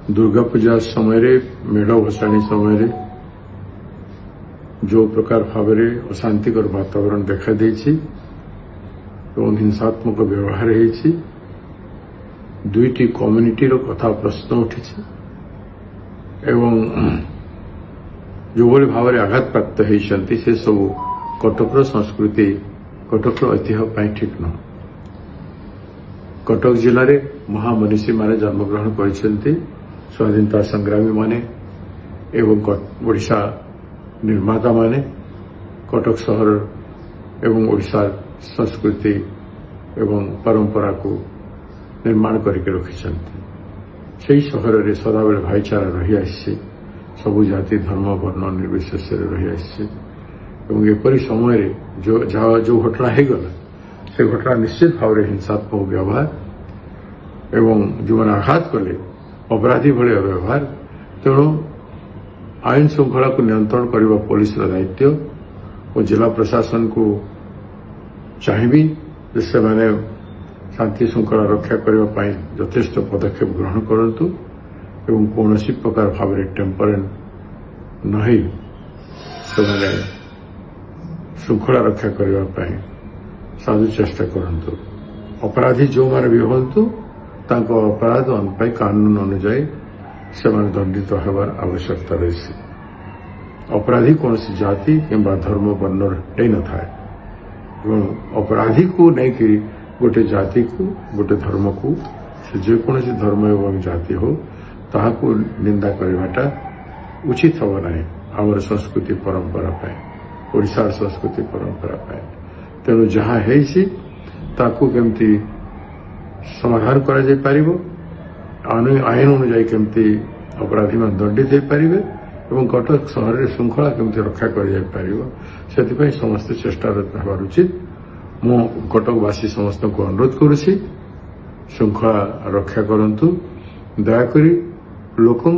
दुर्गा पूजा समय मेढ़ भसाणी समय जो प्रकार भाव अशांतिकर वातावरण देखा देछि एवं हिंसात्मक व्यवहार होइछि दुईटी कम्युनिटी कथा प्रश्न उठी एवं जो भाव में आघात प्राप्त होती से सब कटक संस्कृति कटक ऐतिह्य ठीक न कटक जिले में महामनीषी माने जन्मग्रहण करछन्ति स्वाधीनता संग्रामी माने एवं ओडिशा निर्माता माने कटक सहर एवं ओडिशा संस्कृति एवं परंपरा को निर्माण करके रखिछन्ति सेही सहर रे सदाबेले भाईचारा रही आसी सबु जाति धर्म वर्ण निर्विशेष रही आसी एवं एपरी समय जो घटना हो गला से घटना निश्चित भाव में हिंसात्मक व्यवहार एवं जो मैंने आघात कले अपराधी भाई व्यवहार तेणु आईन श्रृंखला को नियंत्रण करने पुलिस दायित्व और जिला प्रशासन को चाहिए से मैंने शांति श्रृंखला रक्षा करने यथेष्ट पदक्षेप ग्रहण करतु एवं कौन प्रकार भाव में टेम्परेट नहीं से श्रृंखला रक्षा करने साधु चेष्टा करतु अपराधी जो माने भी हूँ अपराध कानून अनुजाई से दंडित होबार आवश्यकता रही अपराधी कौन जाति किंबा धर्म वर्ण नहीं न था अपराधी को नहीं कि गोटे जाति को गोटे धर्म को जेकोसी धर्म एवं जाति हो ताहाको निंदा करवाटा उचित हम ना आमर संस्कृति परंपरा ओडिशा संस्कृति परंपरा तेणु जहाँ केमती समाधान करा जाय पारिबो आईन अनुजाई केमती अपराधी में दंडित हो पारे और कटक सहर में श्रृंखला केमती रक्षा कर से समस्ते चेष्टारत होगा उचित मु कटकवासी समस्त को अनुरोध करुछि श्रृंखला रक्षा करंतु दयाकरी लोकों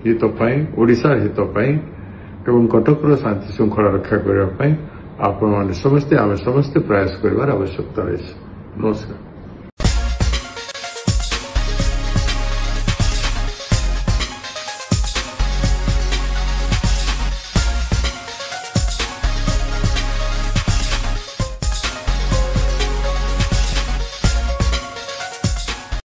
हित ओडिशा हित एवं कटकर शांति श्रृंखला रक्षा करने आपण समस्ते आम समस्ते प्रयास कर आवश्यकता रही। नमस्कार।